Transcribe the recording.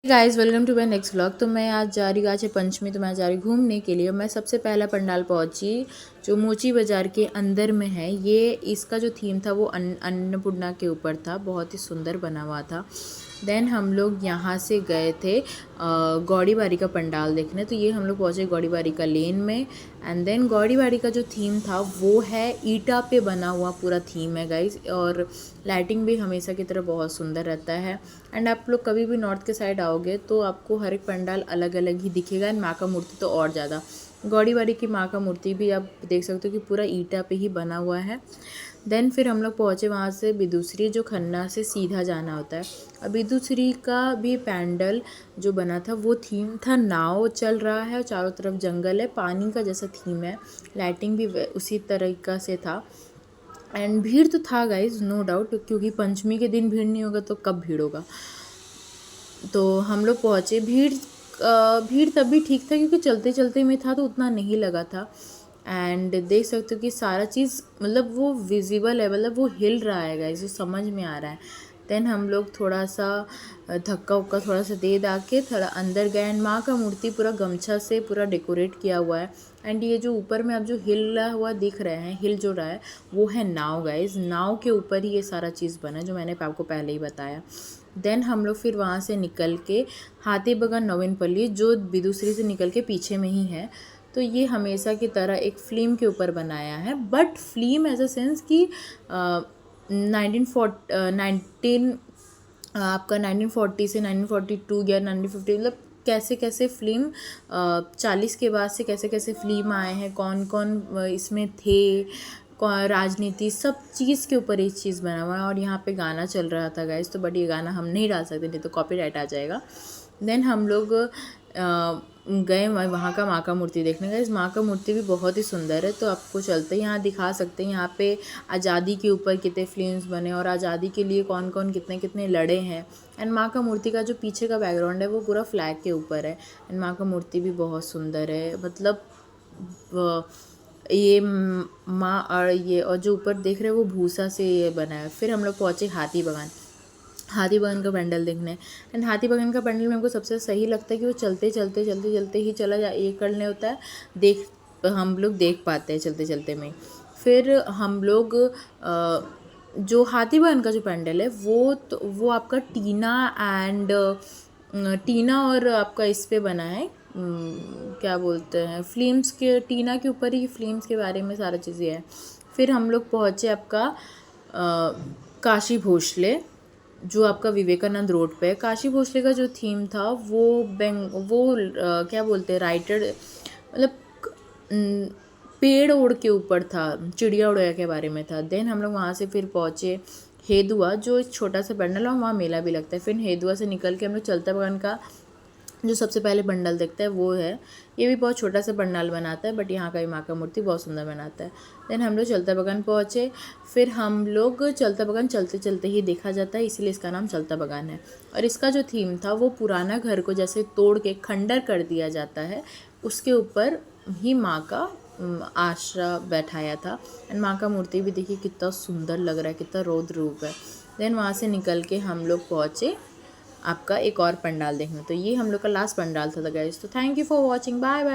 Guys welcome to my next vlog. तो मैं आज जा रही, आज है पंचमी, तो मैं जा रही घूमने के लिए। मैं सबसे पहला पंडाल पहुंची जो मोची बाज़ार के अंदर में है। ये इसका जो थीम था वो अन्नपूर्णा के ऊपर था, बहुत ही सुंदर बना हुआ था। देन हम लोग यहाँ से गए थे गौड़ी बारी का पंडाल देखने। तो ये हम लोग पहुँचे गौड़ी बारी का लेन में। एंड देन गौड़ी बारी का जो थीम था वो है ईटा पे बना हुआ पूरा थीम है गाइज, और लाइटिंग भी हमेशा की तरह बहुत सुंदर रहता है। एंड आप लोग कभी भी नॉर्थ के साइड आओगे तो आपको हर एक पंडाल अलग अलग ही दिखेगा। एंड माँ का मूर्ति तो और ज़्यादा, गौड़ी बारी की माँ का मूर्ति भी आप देख सकते हो कि पूरा ईटा पे ही बना हुआ है। देन फिर हम लोग पहुँचे वहाँ से बिदुसरी, जो खन्ना से सीधा जाना होता है। अब बिदुसरी का भी पैंडल जो बना था वो थीम था नाव चल रहा है और चारों तरफ जंगल है, पानी का जैसा थीम है। लाइटिंग भी उसी तरीका से था। एंड भीड़ तो था गाइज, नो डाउट, क्योंकि पंचमी के दिन भीड़ नहीं होगा तो कब भीड़ होगा। तो हम लोग पहुँचे, भीड़ तब भी ठीक था क्योंकि चलते चलते में था तो उतना नहीं लगा था। एंड देख सकते हो कि सारा चीज़ मतलब वो विजिबल है, मतलब वो हिल रहा है गाइस, वो समझ में आ रहा है। देन हम लोग थोड़ा सा धक्का उक्का थोड़ा सा दे दा के थोड़ा अंदर गए। एंड माँ का मूर्ति पूरा गमछा से पूरा डेकोरेट किया हुआ है। एंड ये जो ऊपर में अब जो हिला हुआ दिख रहे हैं, हिल जो रहा है, वो है नाव गाइस। नाव के ऊपर ही ये सारा चीज़ बना है जो मैंने आपको पहले ही बताया। देन हम लोग फिर वहाँ से निकल के हाथी बगान नवीनपल्ली, जो बिदुसरी से निकल के पीछे में ही है। तो ये हमेशा की तरह एक फिल्म के ऊपर बनाया है, but film as a sense कि 1940 से 1942 या 1950, मतलब कैसे कैसे फिल्म 40 के बाद से कैसे कैसे फिल्म आए हैं, कौन कौन इसमें थे, राजनीति, सब चीज़ के ऊपर एक चीज़ बना हुआ है। और यहाँ पे गाना चल रहा था गाइस, तो बट ये गाना हम नहीं डाल सकते, नहीं तो कॉपीराइट आ जाएगा। देन हम लोग गए वहाँ का माँ का मूर्ति देखने गए। इस माँ का मूर्ति भी बहुत ही सुंदर है, तो आपको चलते यहाँ दिखा सकते हैं। यहाँ पे आज़ादी के ऊपर कितने फिल्म्स बने और आज़ादी के लिए कौन कौन कितने कितने लड़े हैं। एंड माँ का मूर्ति का जो पीछे का बैकग्राउंड है वो पूरा फ्लैग के ऊपर है। एंड माँ का मूर्ति भी बहुत सुंदर है, मतलब ये माँ और जो ऊपर देख रहे हैं वो भूसा से ये बना है। फिर हम लोग पहुँचे हाथी बगान का पैंडल देखने। एंड हाथी बगान का पैंडल में हमको सबसे सही लगता है कि वो चलते चलते ही चला जा ये करने होता है, हम लोग देख पाते हैं चलते चलते में। फिर हम लोग जो हाथी बगान का जो पैंडल है वो आपका टीना और आपका इस पे बना है, क्या बोलते हैं, फिल्म्स के टीना के ऊपर ही फिल्म्स के बारे में सारा चीज़ें है। फिर हम लोग पहुँचे आपका काशी भोसले, जो आपका विवेकानंद रोड पे है। काशी भोसले का जो थीम था वो क्या बोलते हैं, राइटर, मतलब पेड़ ओड़ के ऊपर था, चिड़िया उड़िया के बारे में था। देन हम लोग वहाँ से फिर पहुँचे हेदुआ, जो एक छोटा सा पंडाल है, वहाँ मेला भी लगता है। फिर हेदुआ से निकल के हम लोग चलता बगान का जो सबसे पहले पंडाल देखता है वो है। ये भी बहुत छोटा सा पंडाल बनाता है, बट यहाँ का भी माँ का मूर्ति बहुत सुंदर बनाता है। देन हम लोग चलता बगान पहुँचे। फिर हम लोग चलता बगान चलते चलते ही देखा जाता है, इसीलिए इसका नाम चलता बगान है। और इसका जो थीम था वो पुराना घर को जैसे तोड़ के खंडर कर दिया जाता है, उसके ऊपर ही माँ का आश्रा बैठाया था। एंड माँ का मूर्ति भी देखिए कितना सुंदर लग रहा है, कितना रौद्र रूप है। देन वहाँ से निकल के हम लोग पहुँचे आपका एक और पंडाल देखने। तो ये हम लोग का लास्ट पंडाल था गाइस। तो thank you for watching, bye bye.